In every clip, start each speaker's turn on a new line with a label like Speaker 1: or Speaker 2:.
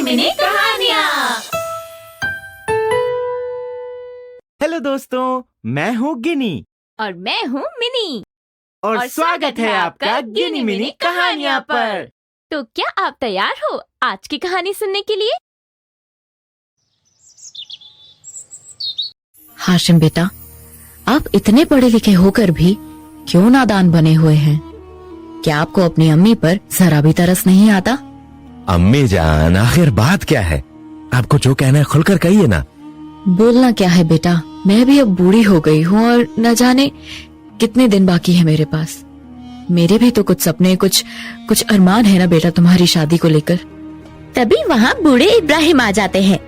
Speaker 1: Mini कहानियाँ।
Speaker 2: Hello दोस्तों, मैं हूँ गिनी
Speaker 1: और मैं हूँ मिनी
Speaker 2: और स्वागत है आपका गिनी मिनी कहानियाँ पर।
Speaker 1: तो क्या आप तैयार हो आज की कहानी सुनने के लिए?
Speaker 3: हाशिम बेटा, आप इतने पढ़े लिखे होकर भी क्यों नादान बने हुए हैं? क्या आपको अपनी अम्मी पर जरा भी तरस नहीं आता?
Speaker 4: अम्मी जान, आखिर बात क्या है? आपको जो कहना है खुलकर कहिए ना।
Speaker 3: बोलना क्या है बेटा, मैं भी अब बूढ़ी हो गई हूँ और न जाने कितने दिन बाकी है मेरे पास। मेरे भी तो कुछ सपने, कुछ अरमान है ना बेटा तुम्हारी शादी को लेकर।
Speaker 1: तभी वहाँ बूढ़े इब्राहिम आ जाते हैं।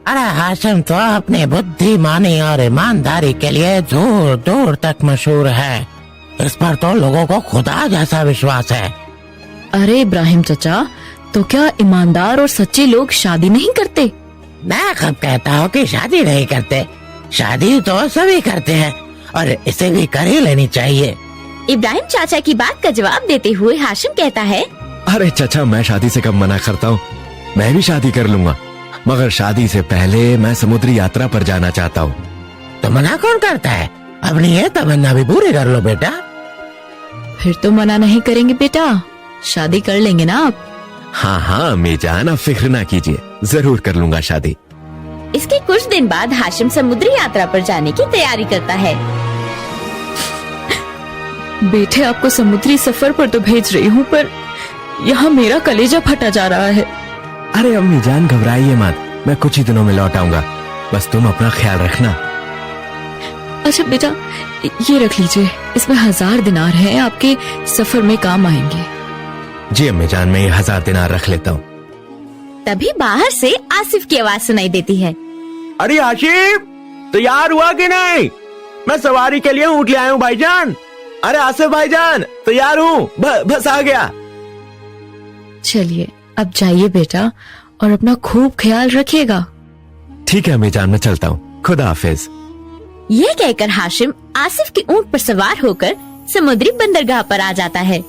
Speaker 5: अरे हाशिम तो अपनी बुद्धिमानी और ईमानदारी के लिए दूर दूर तक मशहूर है। इस पर तो लोगों को खुदा जैसा विश्वास है।
Speaker 3: अरे इब्राहिम चचा, तो क्या ईमानदार और सच्चे लोग शादी नहीं करते?
Speaker 5: मैं कब कहता हूँ कि शादी नहीं करते? शादी तो सभी करते हैं और इसे भी कर ही लेनी चाहिए।
Speaker 1: इब्राहिम चाचा की बात का जवाब देते हुए हाशिम कहता है,
Speaker 4: अरे चचा, मैं शादी से कब मना करता हूँ? मैं भी शादी कर लूंगा, मगर शादी से पहले मैं समुद्री यात्रा पर जाना चाहता हूँ।
Speaker 5: तो मना कौन करता है? अपनी ये तमन्ना भी पूरी कर लो बेटा।
Speaker 3: फिर तो मना नहीं करेंगे बेटा, शादी कर लेंगे ना आप?
Speaker 4: हाँ हाँ अम्मी जान, आप फिक्र ना कीजिए, जरूर कर लूंगा शादी।
Speaker 1: इसके कुछ दिन बाद हाशिम समुद्री यात्रा पर जाने की तैयारी करता है।
Speaker 3: बेटे, आपको समुद्री सफर पर तो भेज रही हूँ, पर यहाँ मेरा कलेजा फटा जा रहा है।
Speaker 4: अरे अम्मी जान, घबराइए मत, मैं कुछ ही दिनों में लौट आऊंगा। बस तुम अपना ख्याल रखना।
Speaker 3: अच्छा बेटा, ये रख लीजिए, इसमें 1000 दिनार हैं, आपके सफर में काम आएंगे।
Speaker 4: जी अम्मी जान, मैं ये 1000 दिनार रख लेता हूँ।
Speaker 1: तभी बाहर से आसिफ की आवाज सुनाई देती है।
Speaker 2: अरे आशिफ, तैयार हुआ कि नहीं? मैं सवारी के लिए ऊँट ले आया हूँ भाईजान। अरे आसिफ भाईजान, तैयार हूँ, बस आ गया।
Speaker 3: चलिए अब जाइए बेटा, और अपना खूब ख्याल रखिएगा।
Speaker 4: ठीक है अम्मी जान, मैं चलता हूँ, खुदा हाफिज।
Speaker 1: यह कहकर हाशिम आसिफ के ऊँट पर सवार होकर समुद्री बंदरगाह पर आ जाता है।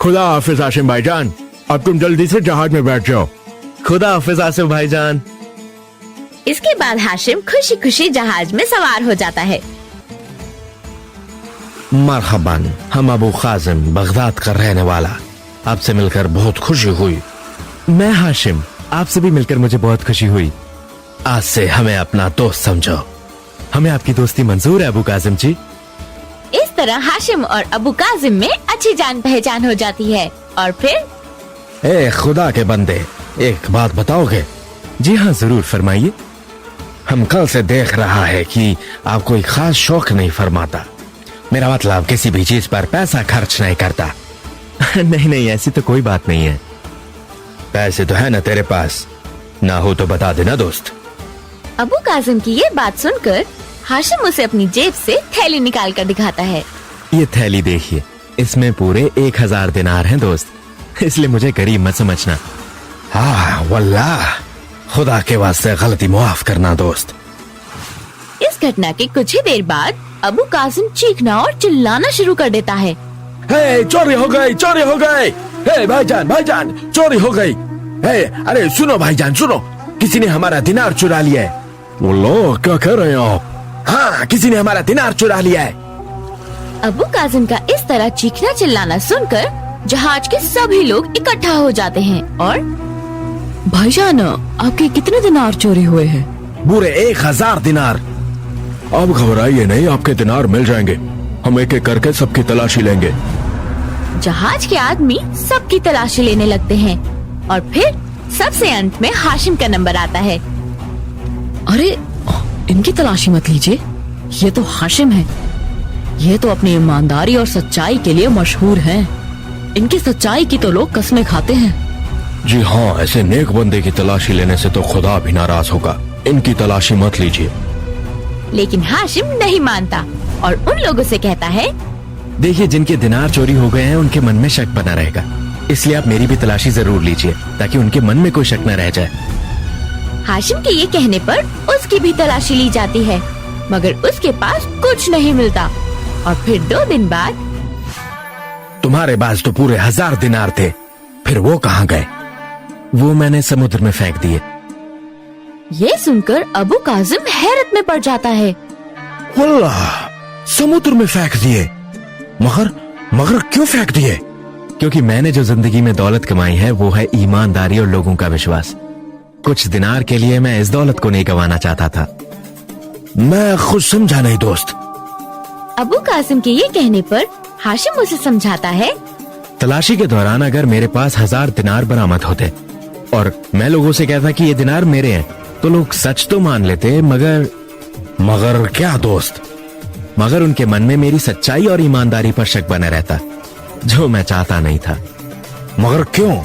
Speaker 4: खुदा हाफिज हाशिम भाईजान, अब तुम जल्दी से जहाज में बैठ जाओ। खुदा हाफिज आसिफ भाईजान।
Speaker 1: इसके बाद हाशिम खुशी खुशी जहाज में सवार हो जाता है।
Speaker 4: मरहबन, हम अबू काजिम, बगदाद का रहने वाला। आपसे मिलकर बहुत खुशी हुई। मैं हाशिम, आपसे भी मिलकर मुझे बहुत खुशी हुई। आज से हमें अपना दोस्त समझो। हमें आपकी दोस्ती मंजूर है अबू काजिम जी।
Speaker 1: इस तरह हाशिम और अबू काजिम में अच्छी जान पहचान हो जाती है। और फिर
Speaker 4: ए खुदा के बंदे, एक बात बताओगे? जी हाँ जरूर, फरमाइए। हम कल से देख रहा है कि आप कोई खास शौक नहीं फरमाता। मेरा मतलब किसी भी चीज पर पैसा खर्च नहीं करता। नहीं नहीं, ऐसी तो कोई बात नहीं है। पैसे तो है ना तेरे पास? ना हो तो बता देना दोस्त।
Speaker 1: अबू काजिम की ये बात सुनकर हाशिम उसे अपनी जेब से थैली निकाल कर दिखाता है।
Speaker 4: ये थैली देखिए, इसमें पूरे 1000 दिनार हैं दोस्त, इसलिए मुझे गरीब मत समझना। हाँ वल्लाह, खुदा के वास्ते गलती माफ करना दोस्त।
Speaker 1: इस घटना के कुछ ही देर बाद अबू काजिम चीखना और चिल्लाना शुरू कर देता है।
Speaker 4: हे, चोरी हो गई, चोरी हो गई। हे भाईजान, भाईजान, चोरी हो गई। हे, अरे सुनो भाईजान, सुनो, किसी ने हमारा दिनार चुरा लिया है। बोलो, क्या कह रहे हो आप? हाँ, किसी ने हमारा दिनार चुरा लिया है।
Speaker 1: अबू काजिम का इस तरह चीखना चिल्लाना सुनकर जहाज के सभी लोग इकट्ठा हो जाते हैं। और
Speaker 3: भाईजान, आपके कितने दिनार चोरी हुए हैं?
Speaker 4: पूरे 1000 दिनार। अब घबराइए नहीं, आपके दिनार मिल जाएंगे। हम एक एक करके सबकी तलाशी लेंगे।
Speaker 1: जहाज के आदमी सबकी तलाशी लेने लगते हैं और फिर सबसे अंत में हाशिम का नंबर आता है।
Speaker 3: अरे इनकी तलाशी मत लीजिए, ये तो हाशिम है। ये तो अपनी ईमानदारी और सच्चाई के लिए मशहूर हैं। इनकी सच्चाई की तो लोग कसमें खाते हैं।
Speaker 4: जी हाँ, ऐसे नेक बंदे की तलाशी लेने से तो खुदा भी नाराज होगा। इनकी तलाशी मत लीजिए।
Speaker 1: लेकिन हाशिम नहीं मानता और उन लोगों से कहता है,
Speaker 4: देखिए, जिनके दिनार चोरी हो गए हैं उनके मन में शक बना रहेगा, इसलिए आप मेरी भी तलाशी जरूर लीजिए ताकि उनके मन में कोई शक न रह जाए।
Speaker 1: हाशिम के ये कहने पर उसकी भी तलाशी ली जाती है, मगर उसके पास कुछ नहीं मिलता। और फिर 2 दिन बाद
Speaker 4: तुम्हारे पास तो पूरे 1000 दिनार थे, फिर वो कहाँ गए? वो मैंने समुद्र में फेंक दिए।
Speaker 1: ये सुनकर अबू काजिम हैरत में पड़ जाता है।
Speaker 4: अल्लाह, समुद्र में फेंक दिए? मगर मगर क्यों फेंक दिए? क्योंकि मैंने जो जिंदगी में दौलत कमाई है वो है ईमानदारी और लोगों का विश्वास। कुछ दिनार के लिए मैं इस दौलत को नहीं गंवाना चाहता था। मैं खुद समझा नहीं दोस्त।
Speaker 1: अबू कासिम के ये कहने पर हाशिम उसे समझाता है।
Speaker 4: तलाशी के दौरान अगर मेरे पास 1000 दिनार बरामद होते और मैं लोगों से कहता कि ये दिनार मेरे हैं, तो लोग सच तो मान लेते, मगर क्या दोस्त? मगर उनके मन में मेरी सच्चाई और ईमानदारी पर शक बना रहता, जो मैं चाहता नहीं था। मगर क्यों?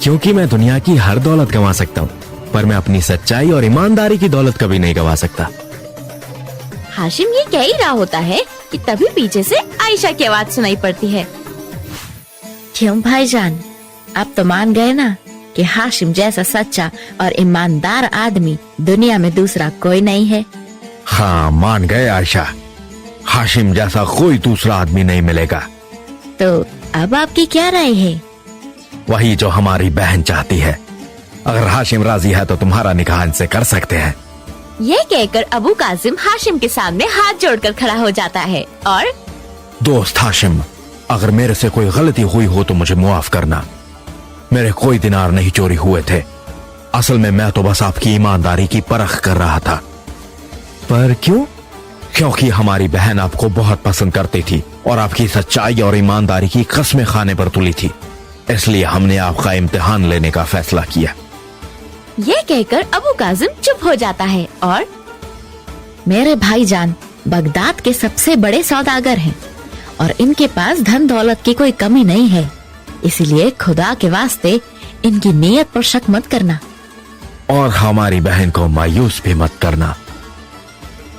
Speaker 4: क्योंकि मैं दुनिया की हर दौलत गंवा सकता हूँ, पर मैं अपनी सच्चाई और ईमानदारी की दौलत कभी नहीं गंवा सकता।
Speaker 1: हाशिम ये कह ही रहा होता है कि तभी पीछे से आयशा की आवाज सुनाई पड़ती है। क्यों भाईजान, आप तो मान गए ना कि हाशिम जैसा सच्चा और ईमानदार आदमी दुनिया में दूसरा कोई नहीं है।
Speaker 4: हाँ, मान गए आयशा। हाशिम जैसा कोई दूसरा आदमी नहीं मिलेगा।
Speaker 1: तो अब आपकी क्या राय है?
Speaker 4: वही जो हमारी बहन चाहती है। अगर हाशिम राजी है तो तुम्हारा निकाह इनसे कर सकते हैं।
Speaker 1: ये कहकर अबू कासिम हाशिम के सामने हाथ जोड़कर खड़ा हो जाता है और
Speaker 4: दोस्त हाशिम, अगर मेरे से कोई गलती हुई हो तो मुझे मुआफ करना। मेरे कोई दिनार नहीं चोरी हुए थे। असल में मैं तो बस आपकी ईमानदारी की परख कर रहा था। पर क्यों? क्योंकि हमारी बहन आपको बहुत पसंद करती थी और आपकी सच्चाई और ईमानदारी की कस्में खाने पर तुली थी, इसलिए हमने आपका इम्तिहान लेने का फैसला किया।
Speaker 1: ये कहकर अबू कासिम चुप हो जाता है और मेरे भाईजान बगदाद के सबसे बड़े सौदागर हैं और इनके पास धन दौलत की कोई कमी नहीं है, इसलिए खुदा के वास्ते इनकी नीयत पर शक मत करना
Speaker 4: और हमारी बहन को मायूस भी मत करना।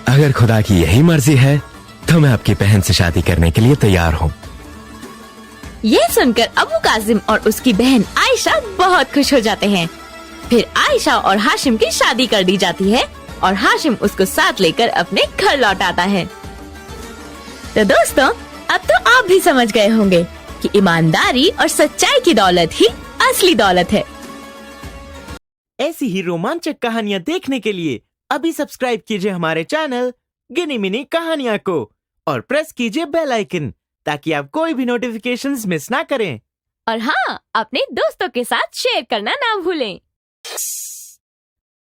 Speaker 4: अगर खुदा की यही मर्जी है तो मैं आपकी बहन से शादी करने के लिए तैयार हूँ।
Speaker 1: ये सुनकर अबू कासिम और उसकी बहन आयशा बहुत खुश हो जाते हैं। फिर आयशा और हाशिम की शादी कर दी जाती है और हाशिम उसको साथ लेकर अपने घर लौट आता है। तो दोस्तों, अब तो आप भी समझ गए होंगे कि ईमानदारी और सच्चाई की दौलत ही असली दौलत है।
Speaker 2: ऐसी ही रोमांचक कहानियां देखने के लिए अभी सब्सक्राइब कीजिए हमारे चैनल गिनी मिनी कहानियां को और प्रेस कीजिए बेल आइकन ताकि आप कोई भी नोटिफिकेशंस मिस ना करें।
Speaker 1: और हाँ, अपने दोस्तों के साथ शेयर करना ना भूलें।